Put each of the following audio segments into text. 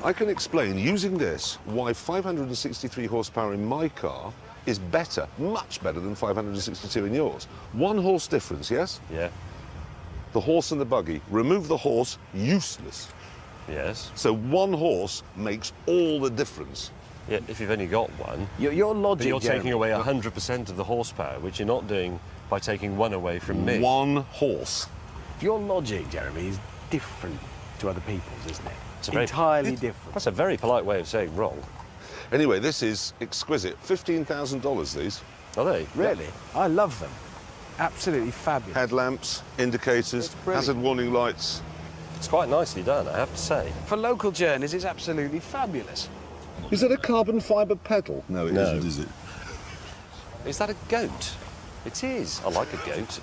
I can explain, using this, why 563 horsepower in my car is better, much better than 562 in yours. 1 horse difference, yes? Yeah. The horse and the buggy. Remove the horse, useless. Yes. So 1 horse makes all the difference. Yeah, if you've only got one. Your logic, But you're Jeremy, taking away 100% of the horsepower, which you're not doing by taking 1 away from me. 1 horse. Your logic, Jeremy, is different to other people's, isn't it? It's a very- entirely different. That's a very polite way of saying wrong. Anyway, this is exquisite. $15,000, these. Are they? Really? I love them. Absolutely fabulous. Headlamps, indicators, brilliant. hazard warning lights. It's quite nicely done, I have to say. For local journeys, it's absolutely fabulous. Is that a carbon fibre pedal? No, it No. isn't, is it? Is that a goat? It is. I like a goat.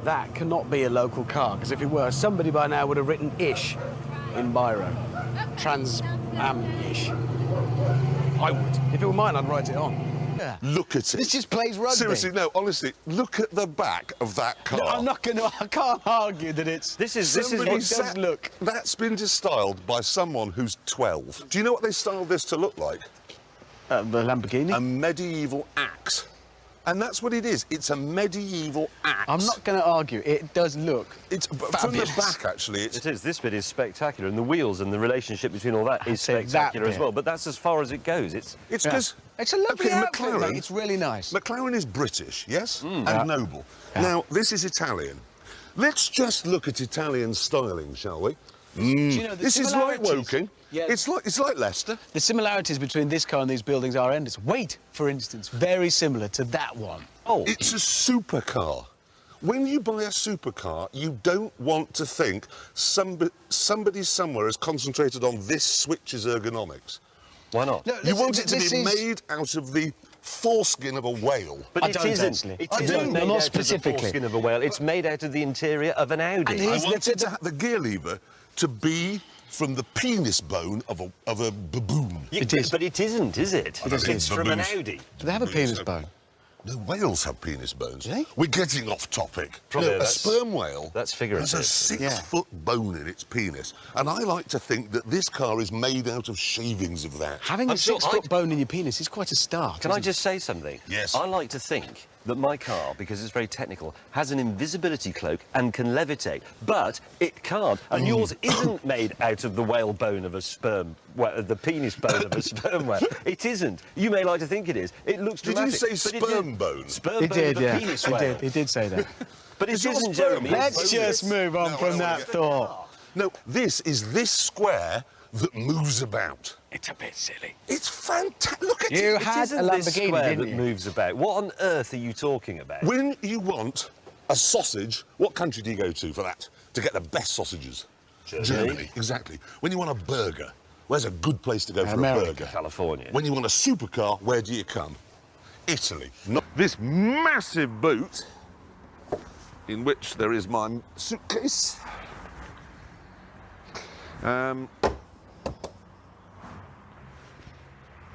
That cannot be a local car, because if it were, somebody by now would have written ish in biro. Trans-am-ish. I would. If it were mine, I'd write it on. Yeah. Look at it. This just plays rugby. Seriously, no, honestly, look at the back of that car. No, I'm not going to... I can't argue that it's... This is Somebody what does sat- look. That's been styled by someone who's 12. Do you know what they styled this to look like? The Lamborghini? A medieval axe. And that's what it is. It's a medieval axe. I'm not going to argue. It does look It's from fabulous. the back, actually. It's It is. This bit is spectacular, and the wheels and the relationship between all that is say that spectacular as bit. well. But that's as far as it goes. It's because It's a lovely okay, outfit, McLaren. mate. It's really nice. McLaren is British, yes, and Yeah. noble. Yeah. Now this is Italian. Let's just look at Italian styling, shall we? Do you know, the This is like similarities- Woking. Yeah. It's like Leicester. The similarities between this car and these buildings are endless. Weight, for instance, very similar to that one. oh, It's a supercar. When you buy a supercar, you don't want to think somebody somewhere has concentrated on this switch's ergonomics. why not? No, You listen, want it to this be is- made out of the foreskin of a whale. But I it don't isn't. actually. It I isn't don't, made not out specifically. of the foreskin of a whale. It's made out of the interior of an Audi. And I he's wanted the- to have the gear lever to be from the penis bone of a baboon. It is. But it isn't, is it? don't think It's from an baboons- Audi. Do they have a penis bone? No, whales have penis bones. Do they? We're getting off topic. Probably No, a that's- sperm whale that's figurative. has a 6-foot bone in its penis. And I like to think that this car is made out of shavings of that. Having I'm a sure 6-foot I'd- bone in your penis is quite a start. Can I isn't just say something? Yes. I like to think that my car, because it's very technical, has an invisibility cloak and can levitate, but it can't. And yours isn't made out of the whale bone of a sperm, well, the penis bone of a sperm whale. It isn't. You may like to think it is. It looks Did dramatic. you say but it sperm did- bone? Sperm It bone did, of a yeah. penis It whale. did. It did say that. But it Is your isn't, sperm Jeremy. bone It's- Let's boneless? just move on No, I from don't that wanna get- thought. No, this is this square that moves about. It's a bit silly. It's fantastic. Look at You it. had Isn't a this Lamborghini, square didn't that you? moves about? What on earth are you talking about? When you want a sausage, what country do you go to for that? To get the best sausages? Germany. Exactly. When you want a burger, where's a good place to go for America. a burger? California. When you want a supercar, where do you come? Italy. Not this massive boot, in which there is my suitcase.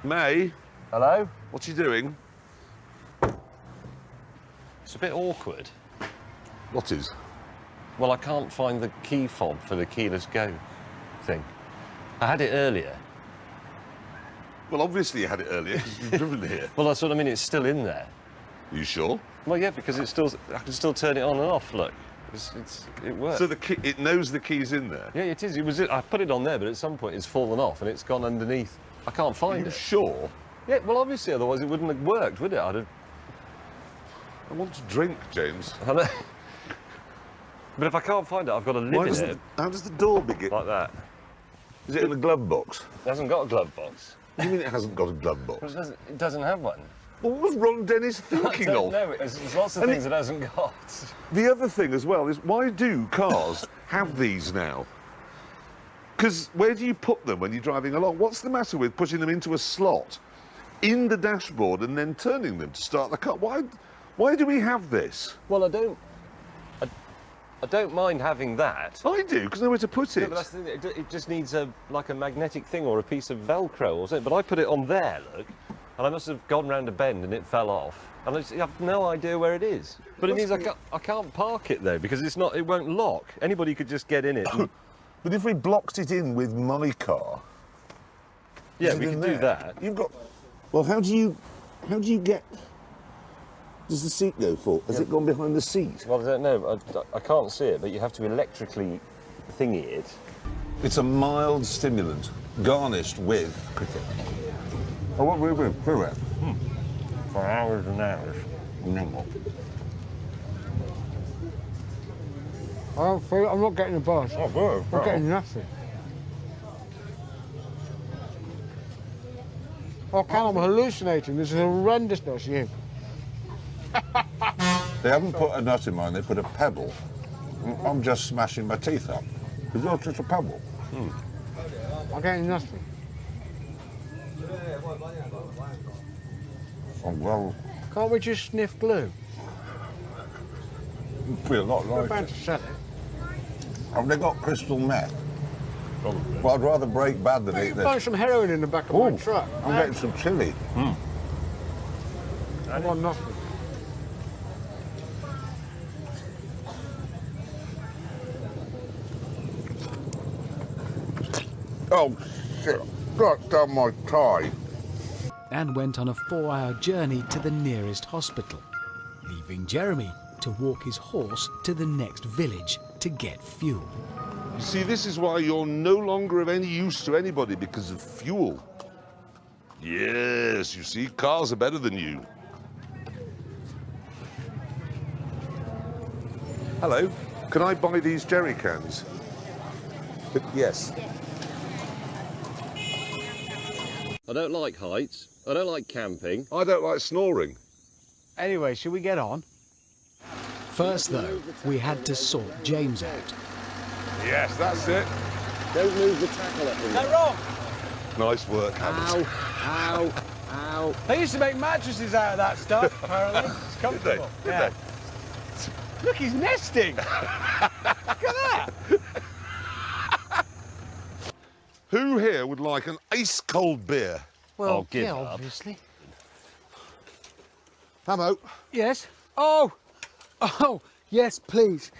May, Hello? what are you doing? It's a bit awkward. What is? Well, I can't find the key fob for the keyless go thing. I had it earlier. Well, obviously you had it earlier because you've driven here. Well, that's what I mean. It's still in there. Are you sure? Well, yeah, because it's still. I can still turn it on and off. Look, it works. So the key, it knows the key's in there. Yeah, it is. It was. I put it on there, but at some point it's fallen off and it's gone underneath. I can't Are find you it. sure? Yeah. Well, obviously, otherwise it wouldn't have worked, would it? I'd have. I want to drink, James. I know. But if I can't find it, I've got to live in it How does the door begin? like that. Is it in a glove box? It hasn't got a glove box. What do you mean it hasn't got a glove box? It doesn't have one. Well, what was Ron Dennis I thinking don't of? know. There's lots of And things it hasn't got. The other thing as well is, why do cars have these now? Because where do you put them when you're driving along? What's the matter with putting them into a slot in the dashboard and then turning them to start the car? Why do we have this? Well, I don't mind having that. I do, because nowhere to put Yeah, it. but that's the thing, it just needs like a magnetic thing or a piece of Velcro or something. But I put it on there, look, and I must have gone round a bend and it fell off. And I have no idea where it is. But it means I can't park it though, because it won't lock. Anybody could just get in it. And... But if we blocked it in with my car... Yeah, we can do that. You've got... Well, how do you get... Does the seat go for? Has it gone behind the seat? Well, I don't know. I can't see it, but you have to electrically thingy it. It's a mild stimulant, garnished with cricket. Oh, what we're doing? For hours and hours. No. I'm not getting a buzz. Oh, good. I'm getting nothing. Oh, Cal, I'm hallucinating. This is horrendousness, you. They haven't put a nut in mine, they put a pebble. I'm just smashing my teeth up. It's not just a pebble. I'm getting nothing. Oh, well, Can't we just sniff glue? you feel a lot We're like about it. to sell it. Have they got crystal meth? Probably. Well, I'd rather break bad than You eat can this. find some heroin in the back of my Ooh, truck. I'm getting some chilli. I want nothing. Oh, shit. Got down my tie. and went on a 4-hour journey to the nearest hospital, leaving Jeremy to walk his horse to the next village to get fuel. You see, this is why you're no longer of any use to anybody, because of fuel. Yes, you see, cars are better than you. Hello, can I buy these jerry cans? Yes. I don't like heights. I don't like camping. I don't like snoring. Anyway, should we get on? First, though, we had to sort James out. Yes, that's it. Don't move the tackle up. Is that wrong? Nice work, Hammond. Ow, ow. They used to make mattresses out of that stuff, apparently. It's comfortable. Did Yeah. Look, he's nesting. Look at that. Who here would like an ice-cold beer? Well, give yeah, up. obviously. Hamo. Yes. Oh, yes, please.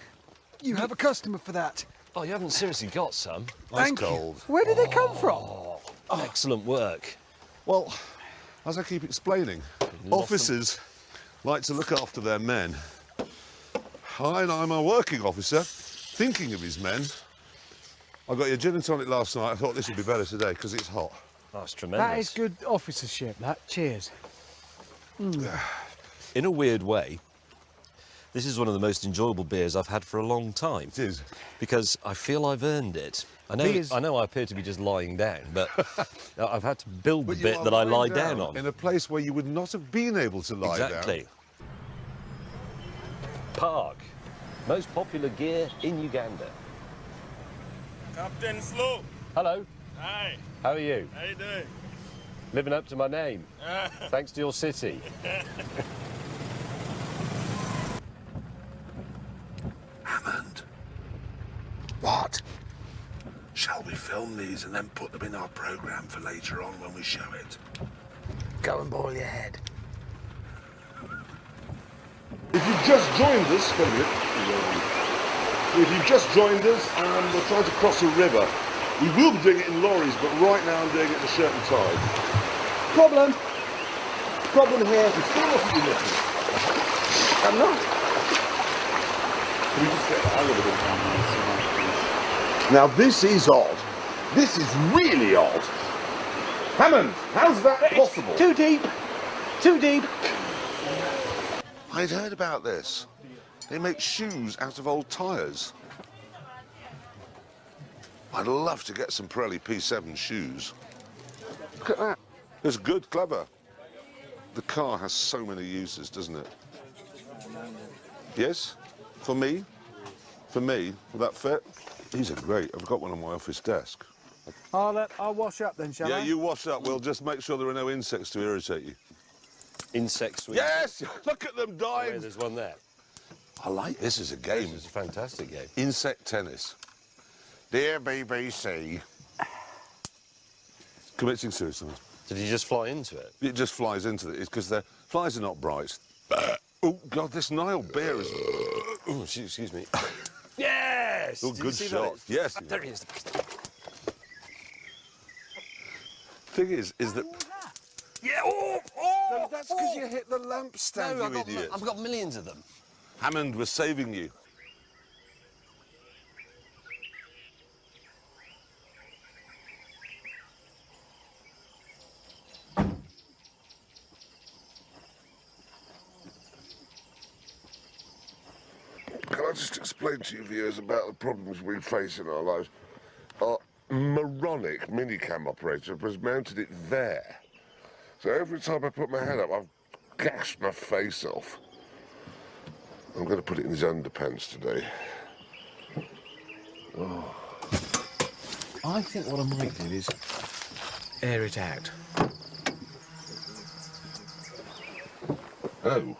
You have a customer for that. Oh, you haven't seriously got some? Thank you. Ice-cold. Where did they come from? Excellent work. Well, as I keep explaining, officers like to look after their men. I'm a working officer, thinking of his men. I got your gin and tonic last night. I thought this would be better today because it's hot. That's tremendous. That is good officership, that. Cheers. In a weird way, this is one of the most enjoyable beers I've had for a long time. It is. Because I feel I've earned it. I know I appear to be just lying down, but I've had to build the But you bit are that I lie lying down on. in a place where you would not have been able to lie Exactly. Park. Most popular gear in Uganda. Captain Slow. Hello. Hi. How are you? How you doing? Living up to my name. Thanks to your city. Hammond. What? Shall we film these and then put them in our programme for later on when we show it? Go and boil your head. If you've just joined us, wait a minute. If you've just joined us and we're trying to cross a river, we will be doing it in lorries, but right now I'm doing it in a shirt and tie. Problem here. We still mustn't be looking. I'm not. Can we just get that a little bit down? Now this is odd. This is really odd. Hammond, how's that possible? Too deep. Too deep. I'd heard about this. They make shoes out of old tyres. I'd love to get some Pirelli P7 shoes. Look at that. It's good, clever. The car has so many uses, doesn't it? Yes? For me? For me? Will that fit? These are great. I've got one on my office desk. I'll wash up then, shall I? Yeah, you wash up. We'll just make sure there are no insects to irritate you. Insects with... Yes! Look at them Oh, dying! yeah, there's one there. I like this as a game. This is a fantastic game. Insect tennis. Dear BBC. Committing suicide. Did he just fly into it? It just flies into it. It's because the flies are not bright. Oh, God, this Nile bear is... Oh, excuse me. Yes! Oh, Did you good see shot. that? Yes. There he is. Thing is that... Yeah, oh! No, that's because you hit the lampstand, No, you idiot. I've got millions of them. Hammond was saving you. Can I just explain to you viewers about the problems we face in our lives? Our moronic minicam operator has mounted it there. So every time I put my hand up, I've gashed my face off. I'm going to put it in his underpants today. Oh. I think what I might do is air it out. Oh.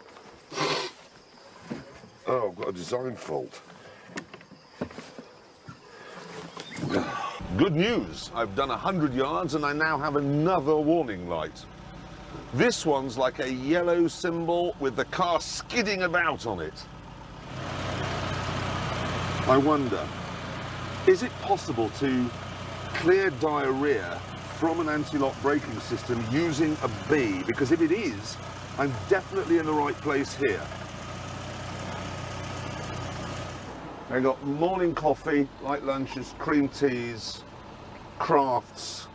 Oh, I've got a design fault. Good news. I've done 100 yards and I now have another warning light. This one's like a yellow symbol with the car skidding about on it. I wonder, is it possible to clear diarrhea from an anti-lock braking system using a bee? Because if it is, I'm definitely in the right place here. I got morning coffee, light lunches, cream teas, crafts,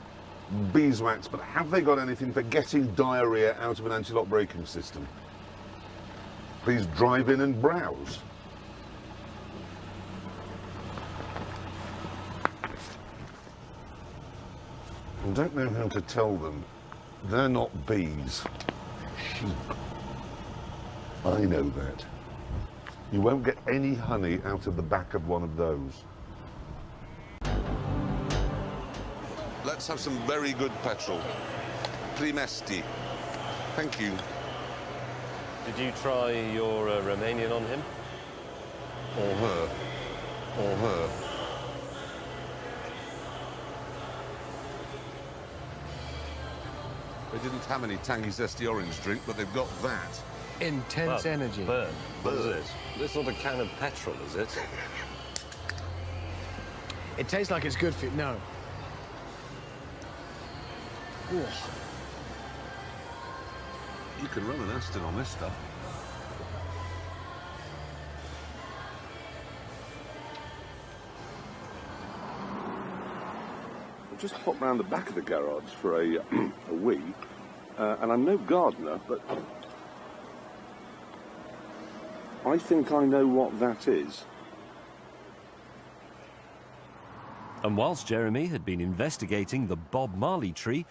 beeswax, but have they got anything for getting diarrhea out of an anti-lock braking system? Please drive in and browse. I don't know how to tell them. They're not bees, they're sheep. I know that. You won't get any honey out of the back of one of those. Let's have some very good petrol. Primesti. Thank you. Did you try your Romanian on him? Or her. Or her. They didn't have any tangy, zesty orange drink, but they've got that. Intense energy. Burn. What is it? It's not a can of petrol, is it? It tastes like it's good for you. No. Ooh. You can run an Aston on this stuff. I've just popped round the back of the garage for a wee, and I'm no gardener, but I think I know what that is. And whilst Jeremy had been investigating the Bob Marley tree,